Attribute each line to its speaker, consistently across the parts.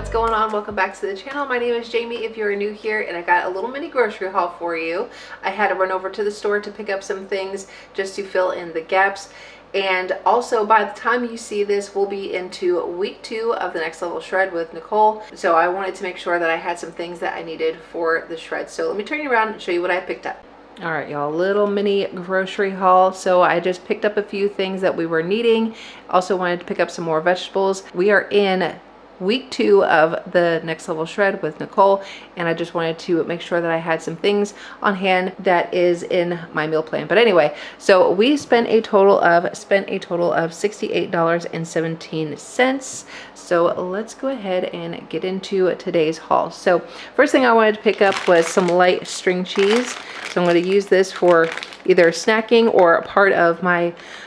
Speaker 1: what's going on? Welcome back to the channel. My name is Jamie if you're new here, and I got a little mini grocery haul for you. I had to run over to the store to pick up some things just to fill in the gaps. And also, by the time you see this, we'll be into week 2 of the Next Level Shred with Nicole. So I wanted to make sure that I had some things that I needed for the shred. So let me turn you around and show you what I picked up. All right, y'all, little mini grocery haul. So I just picked up a few things that we were needing. Also wanted to pick up some more vegetables. We are in week 2 of the Next Level Shred with Nicole, and I just wanted to make sure that I had some things on hand that is in my meal plan. But anyway, so we spent a total of $68.17. So let's go ahead and get into today's haul. So first thing I wanted to pick up was some light string cheese. So I'm going to use this for either snacking or a part of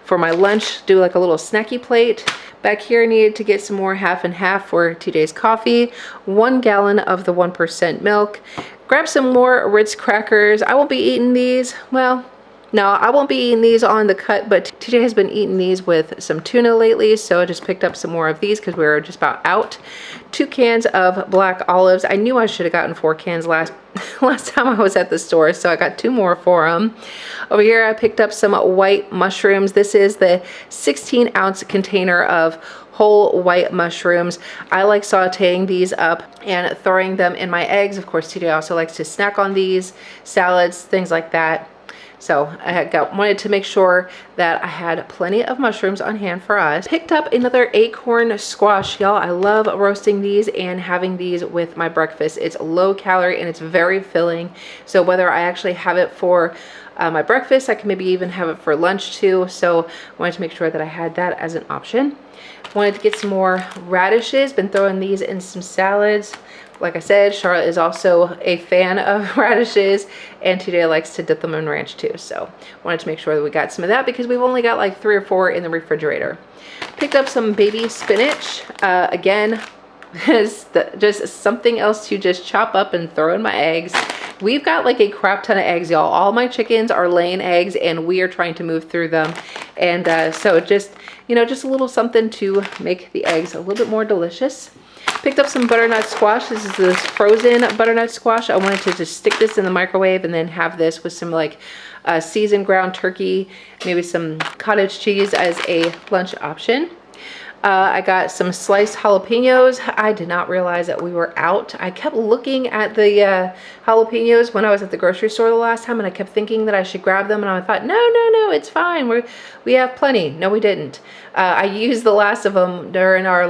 Speaker 1: for my lunch, do like a little snacky plate. Back here I needed to get some more half and half for today's coffee, 1 gallon of the 1% milk, grab some more Ritz crackers. I won't be eating these, well, no, I won't be eating these on the cut, but TJ has been eating these with some tuna lately, so I just picked up some more of these because we were just about out. 2 cans of black olives. I knew I should have gotten 4 cans last time I was at the store, so I got 2 more for them. Over here I picked up some white mushrooms. This is the 16-ounce container of whole white mushrooms. I like sauteing these up and throwing them in my eggs. Of course, TJ also likes to snack on these, salads, things like that. So I wanted to make sure that I had plenty of mushrooms on hand for us. Picked up another acorn squash, y'all. I love roasting these and having these with my breakfast. It's low calorie and it's very filling. So whether I actually have it for my breakfast, I can maybe even have it for lunch too. So I wanted to make sure that I had that as an option. Wanted to get some more radishes. Been throwing these in some salads. Like I said, Charlotte is also a fan of radishes, and TJ likes to dip them in ranch too. So wanted to make sure that we got some of that because we've only got like 3 or 4 in the refrigerator. Picked up some baby spinach. Again, just something else to just chop up and throw in my eggs. We've got like a crap ton of eggs, y'all. All my chickens are laying eggs and we are trying to move through them. And so just, you know, just a little something to make the eggs a little bit more delicious. Picked up some butternut squash. This is this frozen butternut squash. I wanted to just stick this in the microwave and then have this with some like seasoned ground turkey, maybe some cottage cheese as a lunch option. I got some sliced jalapenos. I did not realize that we were out. I kept looking at the jalapenos when I was at the grocery store the last time, and I kept thinking that I should grab them, and I thought, no, it's fine. We have plenty. No, we didn't. I used the last of them during our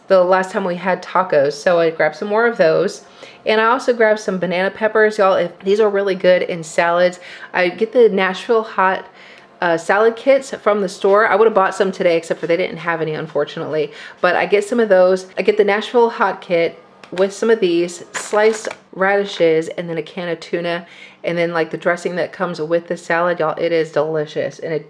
Speaker 1: the last time we had tacos, so I grabbed some more of those. And I also grabbed some banana peppers, y'all. These are really good in salads. I get the Nashville hot salad kits from the store. I would have bought some today, except for they didn't have any, unfortunately. But I get some of those. I get the Nashville hot kit with some of these sliced radishes and then a can of tuna, and then like the dressing that comes with the salad, y'all. It is delicious, and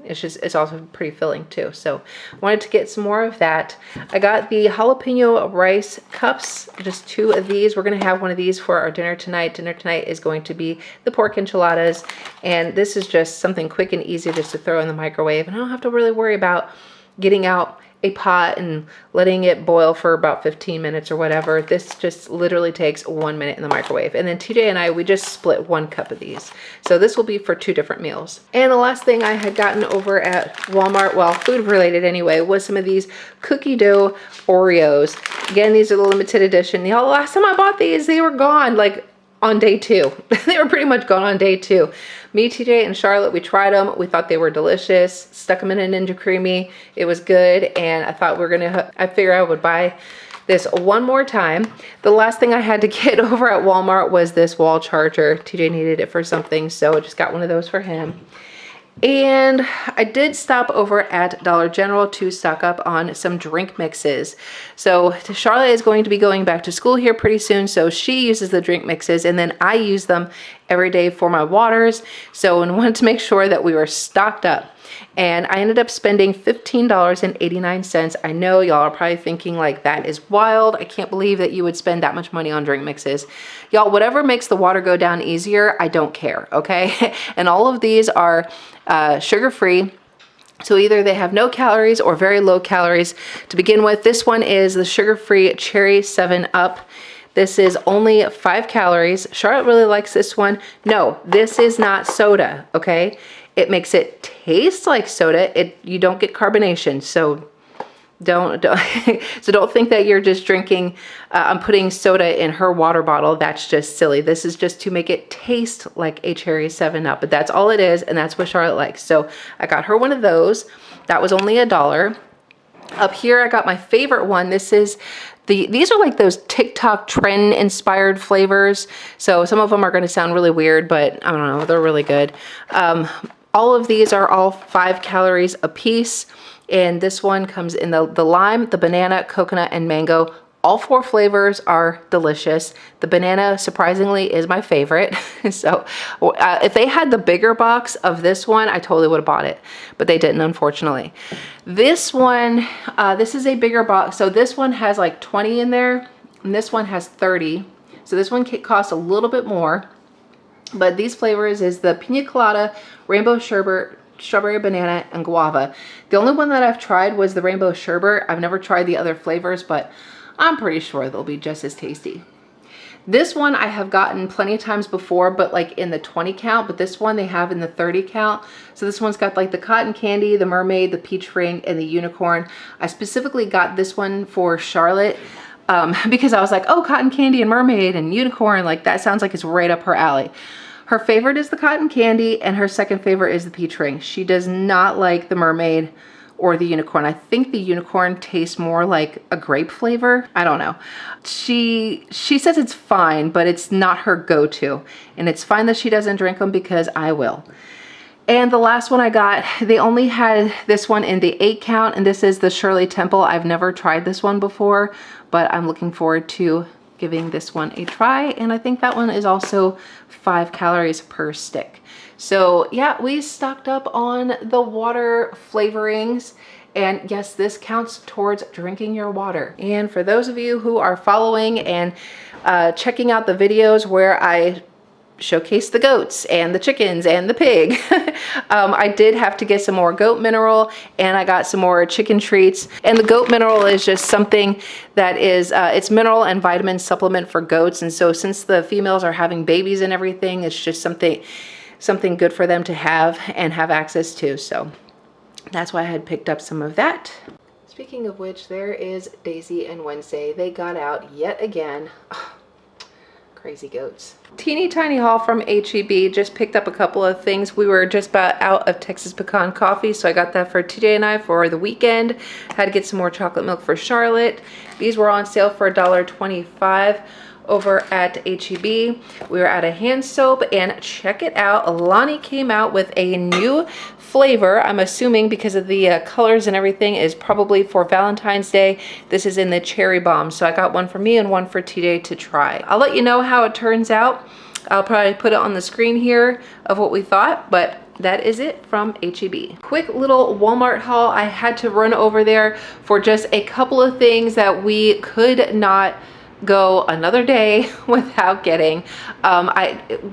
Speaker 1: it's also pretty filling too. So wanted to get some more of that. I got the jalapeno rice cups, just 2 of these. We're gonna have one of these for our dinner tonight. Dinner tonight is going to be the pork enchiladas, and this is just something quick and easy just to throw in the microwave, and I don't have to really worry about getting out a pot and letting it boil for about 15 minutes or whatever. This just literally takes 1 minute in the microwave. And then TJ and I, we just split 1 cup of these. So this will be for 2 different meals. And the last thing I had gotten over at Walmart, well, food related anyway, was some of these cookie dough Oreos. Again, these are the limited edition. Y'all, last time I bought these, they were gone like on day 2. They were pretty much gone on day 2. Me, TJ, and Charlotte, we tried them. We thought they were delicious. Stuck them in a Ninja Creamy. It was good, and I thought I figured I would buy this one more time. The last thing I had to get over at Walmart was this wall charger. TJ needed it for something, so I just got one of those for him. And I did stop over at Dollar General to stock up on some drink mixes. So Charlotte is going to be going back to school here pretty soon, so she uses the drink mixes, and then I use them every day for my waters. So I wanted to make sure that we were stocked up. And I ended up spending $15.89. I know y'all are probably thinking like, that is wild. I can't believe that you would spend that much money on drink mixes. Y'all, whatever makes the water go down easier, I don't care, okay? And all of these are sugar-free. So either they have no calories or very low calories to begin with. This one is the sugar-free Cherry 7-Up. This is only 5 calories. Charlotte really likes this one. No, this is not soda, okay? It makes it taste like soda. You don't get carbonation, so don't so don't think that you're just drinking, I'm putting soda in her water bottle. That's just silly. This is just to make it taste like a Cherry 7-Up, but that's all it is, and that's what Charlotte likes. So I got her one of those. That was only $1. Up here, I got my favorite one. These are like those TikTok trend inspired flavors. So some of them are going to sound really weird, but I don't know, they're really good. All of these are all 5 calories a piece. And this one comes in the lime, the banana, coconut, and mango. All 4 flavors are delicious. The banana, surprisingly, is my favorite. So if they had the bigger box of this one, I totally would have bought it, but they didn't, unfortunately. This one, this is a bigger box. So this one has like 20 in there, and this one has 30. So this one costs a little bit more, but these flavors is the pina colada, rainbow sherbet, strawberry, banana, and guava. The only one that I've tried was the rainbow sherbet. I've never tried the other flavors, but I'm pretty sure they'll be just as tasty. This one I have gotten plenty of times before, but like in the 20 count, but this one they have in the 30 count. So this one's got like the cotton candy, the mermaid, the peach ring, and the unicorn. I specifically got this one for Charlotte because I was like, oh, cotton candy and mermaid and unicorn, like that sounds like it's right up her alley. Her favorite is the cotton candy, and her second favorite is the peach ring. She does not like the mermaid or the unicorn. I think the unicorn tastes more like a grape flavor. I don't know. She says it's fine, but it's not her go-to. And it's fine that she doesn't drink them because I will. And the last one I got, they only had this one in the 8 count, and this is the Shirley Temple. I've never tried this one before, but I'm looking forward to giving this one a try. And I think that one is also 5 calories per stick. So yeah, we stocked up on the water flavorings, and yes, this counts towards drinking your water. And for those of you who are following and checking out the videos where I showcase the goats and the chickens and the pig, I did have to get some more goat mineral, and I got some more chicken treats. And the goat mineral is just something that is it's mineral and vitamin supplement for goats, and so since the females are having babies and everything, it's just something good for them to have and have access to. So that's why I had picked up some of that. Speaking of which, there is Daisy and Wednesday. They got out yet again. Oh, crazy goats. Teeny tiny haul from H-E-B. Just picked up a couple of things. We were just about out of Texas pecan coffee, so I got that for TJ and I for the weekend. Had to get some more chocolate milk for Charlotte. These were on sale for $1.25 over at H-E-B. We were at a hand soap, and check it out. Lonnie came out with a new flavor. I'm assuming because of the colors and everything is probably for Valentine's Day. This is in the cherry bomb. So I got one for me and one for TJ to try. I'll let you know how it turns out. I'll probably put it on the screen here of what we thought, but that is it from H-E-B. Quick little Walmart haul. I had to run over there for just a couple of things that we could not go another day without getting.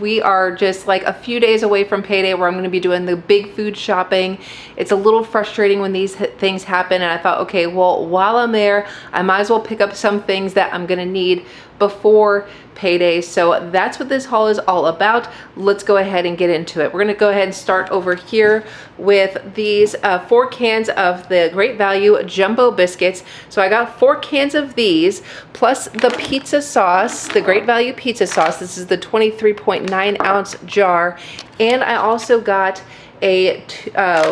Speaker 1: We are just like a few days away from payday where I'm going to be doing the big food shopping. It's a little frustrating when these things happen, and I thought, okay, well, while I'm there, I might as well pick up some things that I'm going to need before payday. So that's what this haul is all about. Let's go ahead and get into it. We're going to go ahead and start over here with these 4 cans of the Great Value Jumbo Biscuits. So I got 4 cans of these plus the pizza sauce, the Great Value pizza sauce. This is the 23.9 ounce jar. And I also got a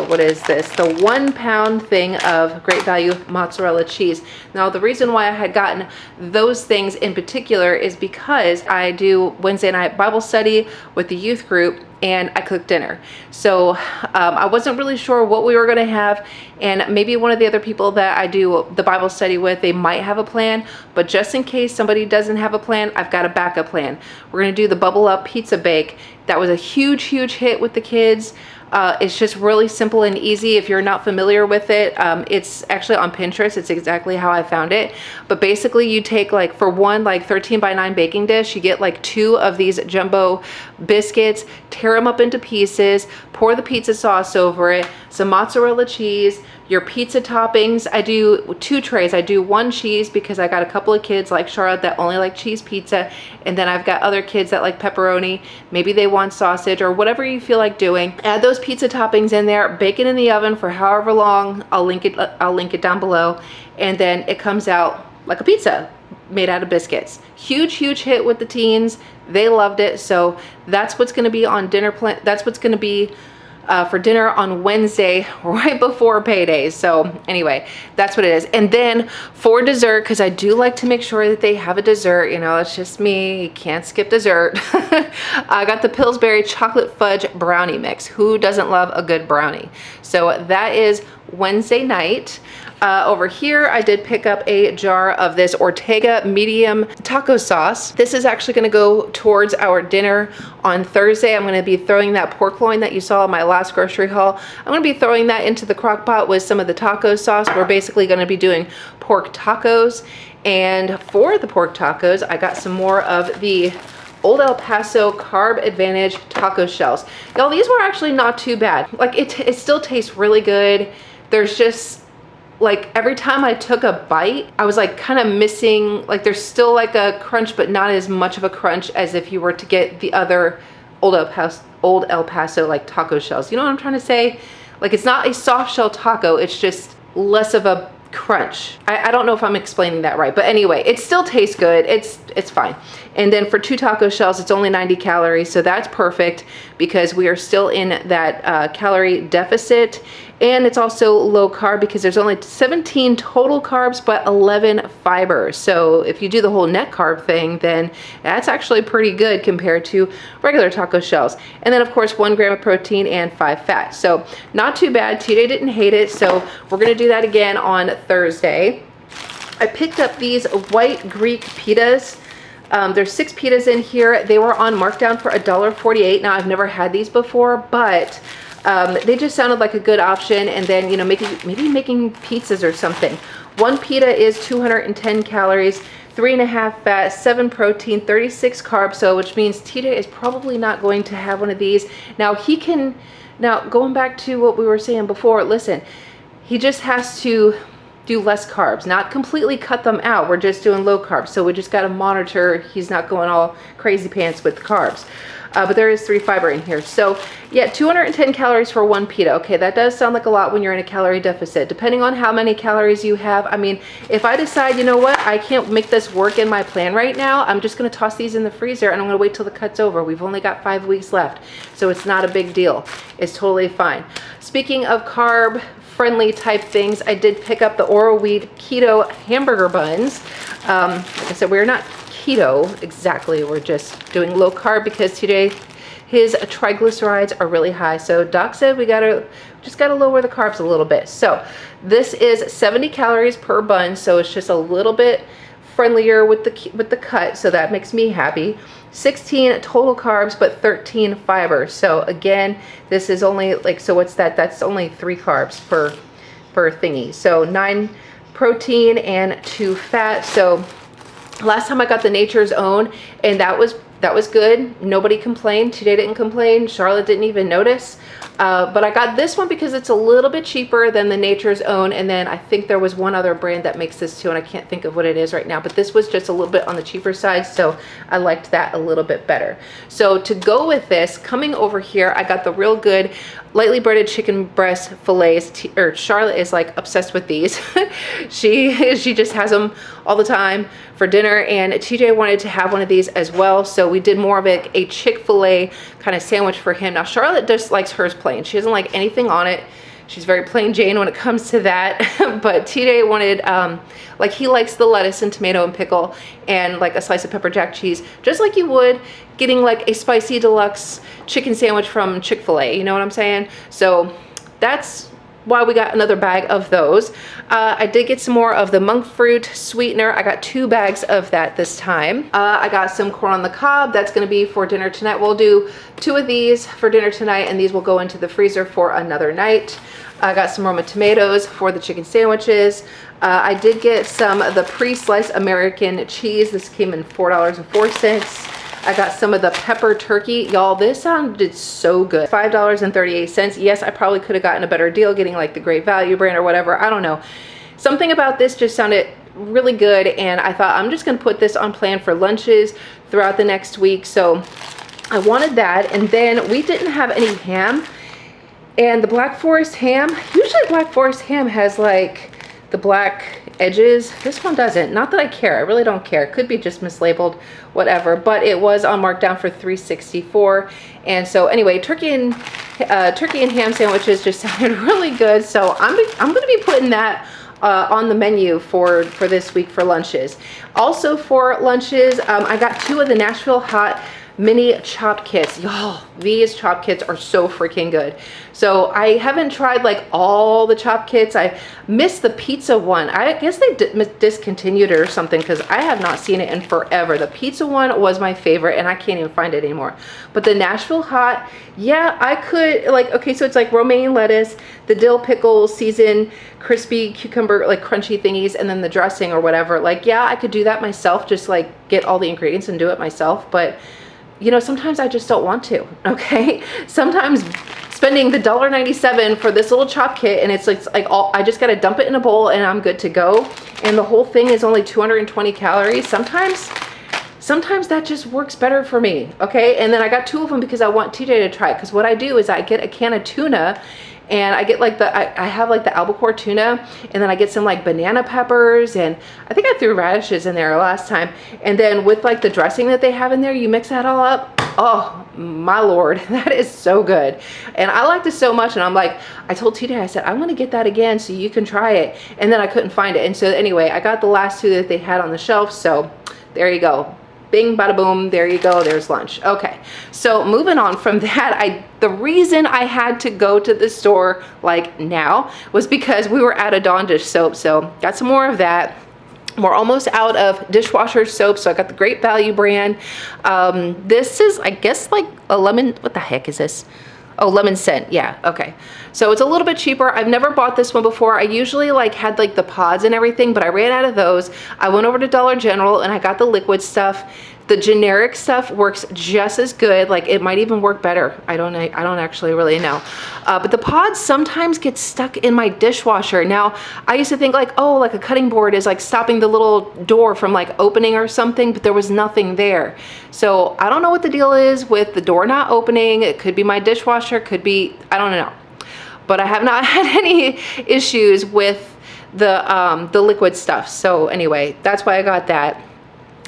Speaker 1: what is this, the 1 pound thing of Great Value mozzarella cheese. Now the reason why I had gotten those things in particular is because I do Wednesday night Bible study with the youth group, and I cook dinner. So I wasn't really sure what we were going to have, and maybe one of the other people that I do the Bible study with, they might have a plan, but just in case somebody doesn't have a plan, I've got a backup plan. We're going to do the Bubble Up pizza bake. That was a huge hit with the kids. It's just really simple and easy. If you're not familiar with it, it's actually on Pinterest. It's exactly how I found it. But basically you take, like, for one, like 13 by 9 baking dish, you get like 2 of these jumbo biscuits, tear them up into pieces, pour the pizza sauce over it, some mozzarella cheese, your pizza toppings. I do 2 trays. I do 1 cheese because I got a couple of kids like Charlotte that only like cheese pizza, and then I've got other kids that like pepperoni. Maybe they want sausage or whatever you feel like doing. Add those pizza toppings in there, bake it in the oven for however long. I'll link it down below, and then it comes out like a pizza made out of biscuits. Huge hit with the teens. They loved it. So that's what's going to be on dinner plan. That's what's going to be for dinner on Wednesday, right before payday. So anyway, that's what it is. And then for dessert, because I do like to make sure that they have a dessert, you know, it's just me, you can't skip dessert. I got the Pillsbury chocolate fudge brownie mix. Who doesn't love a good brownie? So that is Wednesday night. Over here, I did pick up a jar of this Ortega medium taco sauce. This is actually going to go towards our dinner on Thursday. I'm going to be throwing that pork loin that you saw in my last grocery haul. I'm going to be throwing that into the crock pot with some of the taco sauce. We're basically going to be doing pork tacos. And for the pork tacos, I got some more of the Old El Paso Carb Advantage taco shells. Y'all, these were actually not too bad. Like it still tastes really good. There's just like every time I took a bite, I was like kind of missing, like there's still like a crunch, but not as much of a crunch as if you were to get the other Old El Paso like taco shells. You know what I'm trying to say? Like it's not a soft shell taco, it's just less of a crunch. I don't know if I'm explaining that right, but anyway, it still tastes good. It's fine. And then for 2 taco shells, it's only 90 calories, so that's perfect because we are still in that calorie deficit. And it's also low carb because there's only 17 total carbs, but 11 fibers. So if you do the whole net carb thing, then that's actually pretty good compared to regular taco shells. And then of course 1 gram of protein and 5 fat. So not too bad. TJ didn't hate it. So we're gonna do that again on Thursday. I picked up these white Greek pitas. There's 6 pitas in here. They were on markdown for $1.48. Now I've never had these before, but they just sounded like a good option. And then, you know, maybe making pizzas or something. 1 pita is 210 calories, 3.5 fat, 7 protein, 36 carbs. So which means TJ is probably not going to have one of these. Now going back to what we were saying before, listen, he just has to do less carbs, not completely cut them out. We're just doing low carbs. So we just got to monitor he's not going all crazy pants with carbs. But there is 3 fiber in here. So yeah, 210 calories for 1 pita. Okay, that does sound like a lot when you're in a calorie deficit. Depending on how many calories you have, I mean, if I decide, you know what, I can't make this work in my plan right now, I'm just gonna toss these in the freezer and I'm gonna wait till the cut's over. We've only got 5 weeks left, so it's not a big deal. It's totally fine. Speaking of carb friendly type things, I did pick up the Oro Wheat Keto hamburger buns. Like I said, we're not keto exactly, we're just doing low carb because today his triglycerides are really high. So doc said we just gotta lower the carbs a little bit. So this is 70 calories per bun, so it's just a little bit friendlier with the cut, so that makes me happy. 16 total carbs, but 13 fibers. So again, this is only like, so what's that? That's only 3 carbs per thingy. So 9 protein and 2 fat. So last time I got the Nature's Own, and that was good. Nobody complained. Today didn't complain. Charlotte didn't even notice. But I got this one because it's a little bit cheaper than the Nature's Own. And then I think there was one other brand that makes this too, and I can't think of what it is right now. But this was just a little bit on the cheaper side, so I liked that a little bit better. So to go with this, coming over here, I got the Real Good lightly breaded chicken breast fillets. Charlotte is like obsessed with these. she just has them all the time for dinner, and TJ wanted to have one of these as well, so we did more of a Chick-fil-A kind of sandwich for him. Now Charlotte just likes hers plain. She doesn't like anything on it. She's very plain Jane when it comes to that. But TJ wanted, like, he likes the lettuce and tomato and pickle and like a slice of pepper jack cheese, just like you would getting like a spicy deluxe chicken sandwich from Chick-fil-A, you know what I'm saying? So that's why we got another bag of those. I did get some more of the monk fruit sweetener. I got 2 bags of that this time. I got some corn on the cob. That's gonna be for dinner tonight. We'll do 2 of these for dinner tonight, and these will go into the freezer for another night. I got some Roma tomatoes for the chicken sandwiches. I did get some of the pre-sliced American cheese. This came in $4.04. I got some of the pepper turkey. Y'all, this sounded so good. $5.38. Yes, I probably could have gotten a better deal getting like the Great Value brand or whatever. I don't know. Something about this just sounded really good, and I thought I'm just gonna put this on plan for lunches throughout the next week. So I wanted that, and then we didn't have any ham, and the Black Forest ham, usually Black Forest ham has like the black edges. This one doesn't. Not that I care. I really don't care. It could be just mislabeled, whatever, but it was on markdown for $3.64. And so anyway, turkey and ham sandwiches just sounded really good. So I'm going to be putting that on the menu for this week for lunches. Also for lunches, I got 2 of the Nashville Hot mini chop kits. Y'all, these chop kits are so freaking good. So I haven't tried like all the chop kits. I missed the pizza one. I guess they discontinued it or something, because I have not seen it in forever. The pizza one was my favorite, and I can't even find it anymore. But the Nashville Hot, yeah, I could like, okay, so it's like romaine lettuce, the dill pickle, seasoned crispy cucumber, like crunchy thingies, and then the dressing or whatever. Like, yeah, I could do that myself, just like get all the ingredients and do it myself. But you know, sometimes I just don't want to, okay? Sometimes spending the $1.97 for this little chop kit, and it's like all, I just gotta dump it in a bowl and I'm good to go. And the whole thing is only 220 calories. Sometimes that just works better for me, okay? And then I got 2 of them because I want TJ to try it. Because what I do is I get a can of tuna, and I get like I have like the albacore tuna, and then I get some like banana peppers, and I think I threw radishes in there last time. And then with like the dressing that they have in there, you mix that all up. Oh my Lord, that is so good. And I like this so much, and I'm like, I told TJ, I said, I'm gonna get that again so you can try it. And then I couldn't find it. And so anyway, I got the last 2 that they had on the shelf. So there you go. Bing, bada boom, there you go, there's lunch. Okay, so moving on from that, the reason I had to go to the store like now was because we were out of Dawn dish soap. So got some more of that. We're almost out of dishwasher soap, so I got the Great Value brand. This is, I guess, like a lemon, what the heck is this? Oh, lemon scent, yeah, okay. So it's a little bit cheaper. I've never bought this one before. I usually like had like the pods and everything, but I ran out of those. I went over to Dollar General and I got the liquid stuff. The generic stuff works just as good. Like it might even work better. I don't actually really know. But the pods sometimes get stuck in my dishwasher. Now, I used to think like, oh, like a cutting board is like stopping the little door from like opening or something, but there was nothing there. So I don't know what the deal is with the door not opening. It could be my dishwasher, could be, I don't know. But I have not had any issues with the liquid stuff. So anyway, that's why I got that.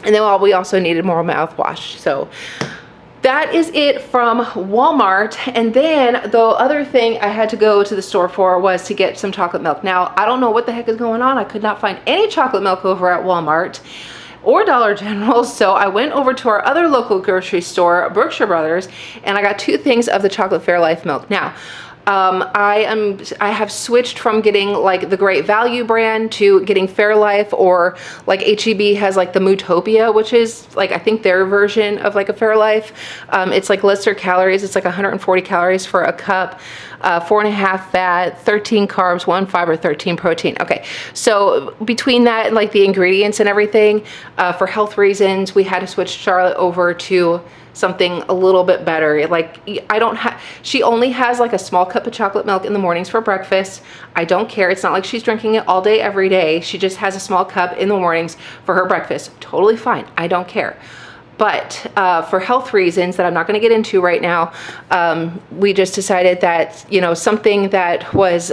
Speaker 1: And then we also needed more mouthwash. So that is it from Walmart. And then the other thing I had to go to the store for was to get some chocolate milk. Now, I don't know what the heck is going on. I could not find any chocolate milk over at Walmart or Dollar General. So I went over to our other local grocery store, Berkshire Brothers, and I got 2 things of the chocolate Fairlife milk. Now, I have switched from getting like the Great Value brand to getting Fairlife, or like HEB has like the Mootopia, which is like, I think their version of like a Fairlife. It's like lesser calories. It's like 140 calories for a cup, 4.5 fat, 13 carbs, 1 fiber, 13 protein. Okay, so between that and like the ingredients and everything, for health reasons, we had to switch Charlotte over to something a little bit better. Like she only has like a small cup of chocolate milk in the mornings for breakfast. I don't care. It's not like she's drinking it all day, every day. She just has a small cup in the mornings for her breakfast. Totally fine. I don't care. But for health reasons that I'm not going to get into right now, we just decided that, you know, something that was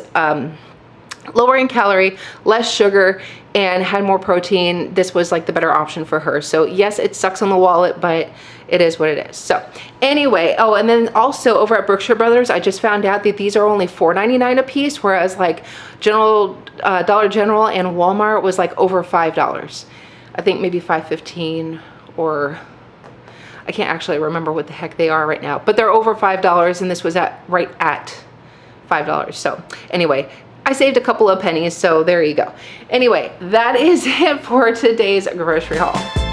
Speaker 1: lower in calorie, less sugar, and had more protein, this was like the better option for her. So yes, it sucks on the wallet, but it is what it is. So anyway, oh, and then also over at Berkshire Brothers, I just found out that these are only $4.99 a piece, whereas like Dollar General and Walmart was like over $5. I think maybe $5.15, or I can't actually remember what the heck they are right now, but they're over $5, and this was right at $5. So anyway, I saved a couple of pennies, so there you go. Anyway, that is it for today's grocery haul.